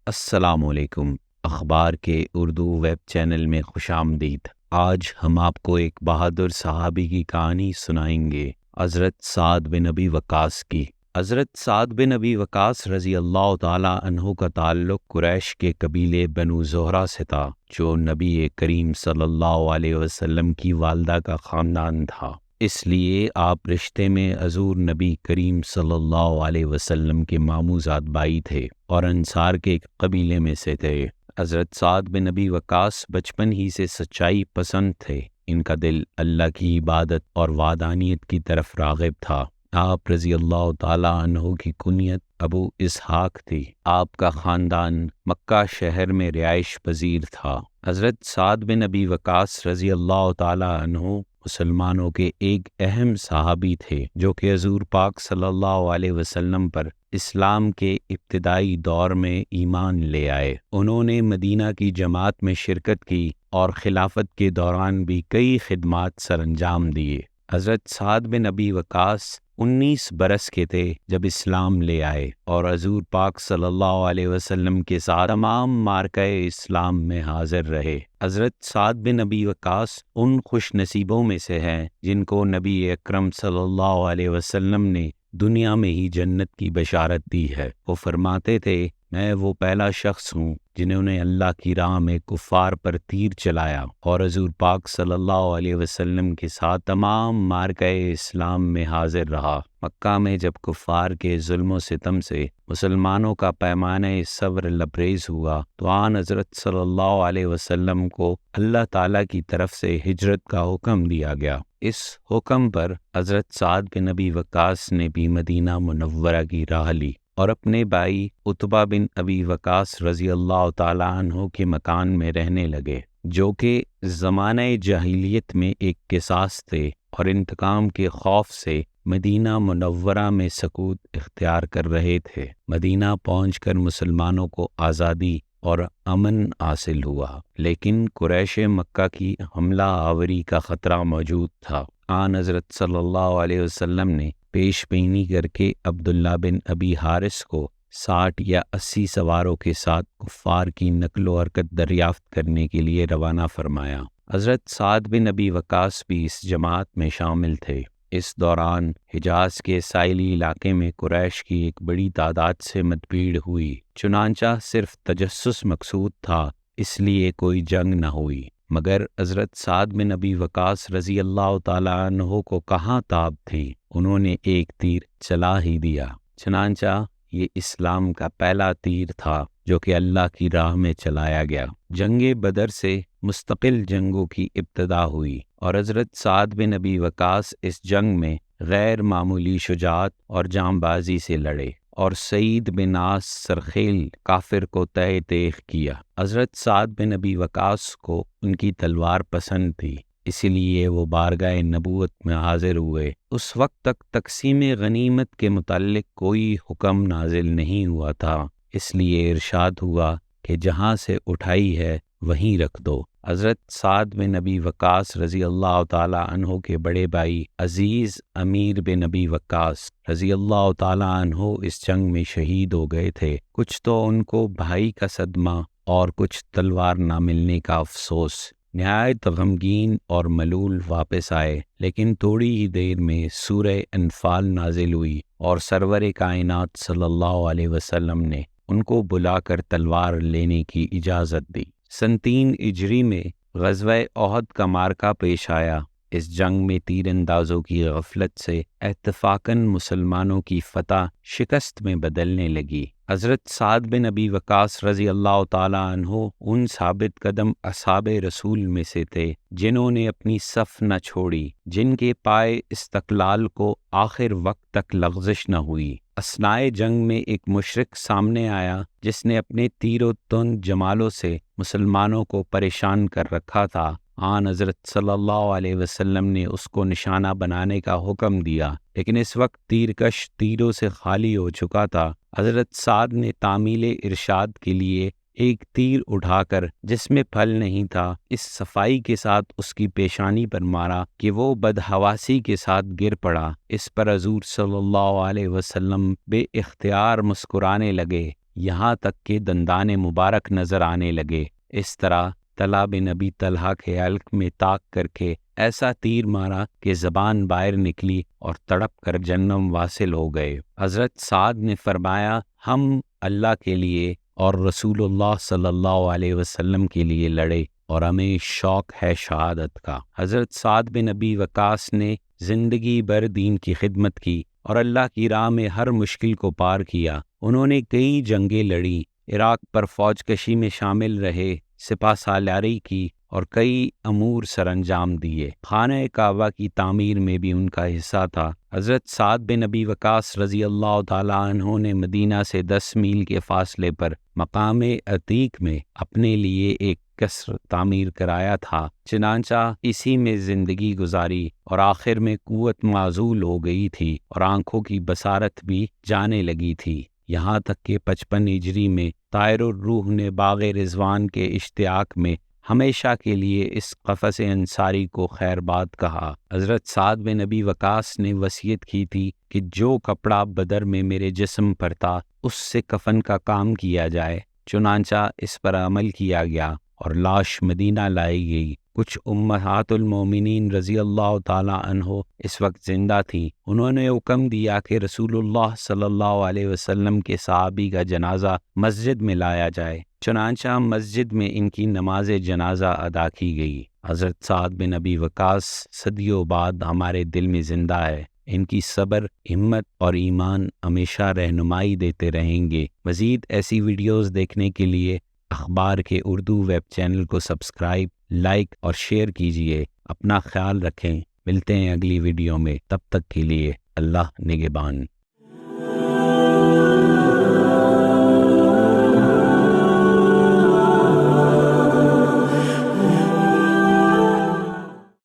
السلام علیکم۔ اخبار کے اردو ویب چینل میں خوش آمدید۔ آج ہم آپ کو ایک بہادر صحابی کی کہانی سنائیں گے، حضرت سعد بن ابی وقاص کی۔ حضرت سعد بن ابی وقاص رضی اللہ تعالی عنہ کا تعلق قریش کے قبیلے بنو زہرہ سے تھا، جو نبی کریم صلی اللہ علیہ وسلم کی والدہ کا خاندان تھا۔ اس لیے آپ رشتے میں حضور نبی کریم صلی اللہ علیہ وسلم کے ماموزاد بھائی تھے اور انصار کے ایک قبیلے میں سے تھے۔ حضرت سعد بن ابی وقاص بچپن ہی سے سچائی پسند تھے۔ ان کا دل اللہ کی عبادت اور وحدانیت کی طرف راغب تھا۔ آپ رضی اللہ تعالیٰ عنہ کی کنیت ابو اسحاق تھی۔ آپ کا خاندان مکہ شہر میں رہائش پذیر تھا۔ حضرت سعد بن ابی وقاص رضی اللہ تعالیٰ عنہ مسلمانوں کے ایک اہم صحابی تھے، جو کہ حضور پاک صلی اللہ علیہ وسلم پر اسلام کے ابتدائی دور میں ایمان لے آئے۔ انہوں نے مدینہ کی جماعت میں شرکت کی اور خلافت کے دوران بھی کئی خدمات سر انجام دیے۔ حضرت سعد بن ابی وقاص 19 برس کے تھے جب اسلام لے آئے اور حضور پاک صلی اللہ علیہ وسلم کے ساتھ تمام معرکۂ اسلام میں حاضر رہے۔ حضرت سعد بن ابی وقاص ان خوش نصیبوں میں سے ہیں جن کو نبی اکرم صلی اللہ علیہ وسلم نے دنیا میں ہی جنت کی بشارت دی ہے۔ وہ فرماتے تھے، میں وہ پہلا شخص ہوں جنہوں نے اللہ کی راہ میں کفار پر تیر چلایا اور حضور پاک صلی اللہ علیہ وسلم کے ساتھ تمام معرکۂ اسلام میں حاضر رہا۔ مکہ میں جب کفار کے ظلم و ستم سے مسلمانوں کا پیمانہ صبر لبریز ہوا تو آن حضرت صلی اللہ علیہ وسلم کو اللہ تعالیٰ کی طرف سے ہجرت کا حکم دیا گیا۔ اس حکم پر حضرت سعد بن ابی وقاص نے بھی مدینہ منورہ کی راہ لی اور اپنے بھائی عتبہ بن ابی وقاص رضی اللہ تعالیٰ عنہ کے مکان میں رہنے لگے، جو کہ زمانہ جاہلیت میں ایک قصاص تھے اور انتقام کے خوف سے مدینہ منورہ میں سکوت اختیار کر رہے تھے۔ مدینہ پہنچ کر مسلمانوں کو آزادی اور امن حاصل ہوا، لیکن قریش مکہ کی حملہ آوری کا خطرہ موجود تھا۔ آن حضرت صلی اللہ علیہ وسلم نے پیش بینی کر کے عبداللہ بن ابی حارث کو 60 یا 80 سواروں کے ساتھ کفار کی نقل و حرکت دریافت کرنے کے لیے روانہ فرمایا۔ حضرت سعد بن ابی وقاص بھی اس جماعت میں شامل تھے۔ اس دوران حجاز کے ساحلی علاقے میں قریش کی ایک بڑی تعداد سے مدبھیڑ ہوئی، چنانچہ صرف تجسس مقصود تھا، اس لیے کوئی جنگ نہ ہوئی۔ مگر حضرت سعد بن ابی وقاص رضی اللہ تعالیٰ عنہ کو کہاں تاب تھی، انہوں نے ایک تیر چلا ہی دیا۔ چنانچہ یہ اسلام کا پہلا تیر تھا جو کہ اللہ کی راہ میں چلایا گیا۔ جنگ بدر سے مستقل جنگوں کی ابتدا ہوئی اور حضرت سعد بن ابی وقاص اس جنگ میں غیر معمولی شجاعت اور جانبازی سے لڑے اور سعید بن عاص سرخیل کافر کو تہہ تیغ کیا۔ حضرت سعد بن ابی وقاص کو ان کی تلوار پسند تھی، اسی لیے وہ بارگاہ نبوت میں حاضر ہوئے۔ اس وقت تک تقسیم غنیمت کے متعلق کوئی حکم نازل نہیں ہوا تھا، اس لیے ارشاد ہوا کہ جہاں سے اٹھائی ہے وہیں رکھ دو۔ حضرت سعد بن ابی وقاص رضی اللہ تعالیٰ عنہ کے بڑے بھائی عزیز امیر بن ابی وقاص رضی اللہ تعالیٰ عنہ اس جنگ میں شہید ہو گئے تھے۔ کچھ تو ان کو بھائی کا صدمہ اور کچھ تلوار نہ ملنے کا افسوس۔ نہایت غمگین اور ملول واپس آئے، لیکن تھوڑی ہی دیر میں سورہ انفال نازل ہوئی اور سرور کائنات صلی اللہ علیہ وسلم نے ان کو بلا کر تلوار لینے کی اجازت دی۔ سن 3 ہجری میں غزوہ احد کا معرکہ پیش آیا۔ اس جنگ میں تیر اندازوں کی غفلت سے اتفاقاً مسلمانوں کی فتح شکست میں بدلنے لگی۔ حضرت سعد بن ابی وقاص رضی اللہ تعالیٰ عنہ ان ثابت قدم اصحاب رسول میں سے تھے جنہوں نے اپنی صف نہ چھوڑی، جن کے پائے استقلال کو آخر وقت تک لغزش نہ ہوئی۔ اثناء جنگ میں ایک مشرک سامنے آیا جس نے اپنے تیر و تند جمالوں سے مسلمانوں کو پریشان کر رکھا تھا۔ آن حضرت صلی اللہ علیہ وسلم نے اس کو نشانہ بنانے کا حکم دیا، لیکن اس وقت تیرکش تیروں سے خالی ہو چکا تھا۔ حضرت سعد نے تعمیل ارشاد کے لیے ایک تیر اٹھا کر جس میں پھل نہیں تھا اس صفائی کے ساتھ اس کی پیشانی پر مارا کہ وہ بدحواسی کے ساتھ گر پڑا۔ اس پر حضور صلی اللہ علیہ وسلم بے اختیار مسکرانے لگے۔ یہاں تک کہ دندان مبارک نظر آنے لگے۔ اس طرح طلحہ بن ابی طلحہ کے حلق میں تاک کر کے ایسا تیر مارا کہ زبان باہر نکلی اور تڑپ کر جہنم واصل ہو گئے۔ حضرت سعد نے فرمایا، ہم اللہ کے لیے اور رسول اللہ صلی اللہ علیہ وسلم کے لیے لڑے اور ہمیں شوق ہے شہادت کا۔ حضرت سعد بن ابی وقاص نے زندگی بھر دین کی خدمت کی اور اللہ کی راہ میں ہر مشکل کو پار کیا۔ انہوں نے کئی جنگیں لڑی، عراق پر فوج کشی میں شامل رہے، سپہ سالاری کی اور کئی امور سر انجام دیے۔ خانہ کعبہ کی تعمیر میں بھی ان کا حصہ تھا۔ حضرت سعد بن ابی وقاص رضی اللہ تعالیٰ عنہ نے مدینہ سے 10 میل کے فاصلے پر مقام عتیق میں اپنے لیے ایک قصر تعمیر کرایا تھا، چنانچہ اسی میں زندگی گزاری اور آخر میں قوت معزول ہو گئی تھی اور آنکھوں کی بصارت بھی جانے لگی تھی، یہاں تک کہ 55 ہجری میں طاہر الروح نے باغ رضوان کے اشتیاق میں ہمیشہ کے لیے اس قفس انصاری کو خیر باد کہا۔ حضرت سعد بن ابی وقاص نے وصیت کی تھی کہ جو کپڑا بدر میں میرے جسم پر تھا اس سے کفن کا کام کیا جائے، چنانچہ اس پر عمل کیا گیا اور لاش مدینہ لائی گئی۔ کچھ امہات المومنین رضی اللہ تعالیٰ عنہ اس وقت زندہ تھیں، انہوں نے حکم دیا کہ رسول اللہ صلی اللہ علیہ وسلم کے صحابی کا جنازہ مسجد میں لایا جائے، چنانچہ مسجد میں ان کی نماز جنازہ ادا کی گئی۔ حضرت سعد بن ابی وقاص صدیوں بعد ہمارے دل میں زندہ ہے، ان کی صبر، ہمت اور ایمان ہمیشہ رہنمائی دیتے رہیں گے۔ مزید ایسی ویڈیوز دیکھنے کے لیے اخبار کے اردو ویب چینل کو سبسکرائب، لائک اور شیئر کیجیے۔ اپنا خیال رکھیں، ملتے ہیں اگلی ویڈیو میں، تب تک کے لیے اللہ نگہبان۔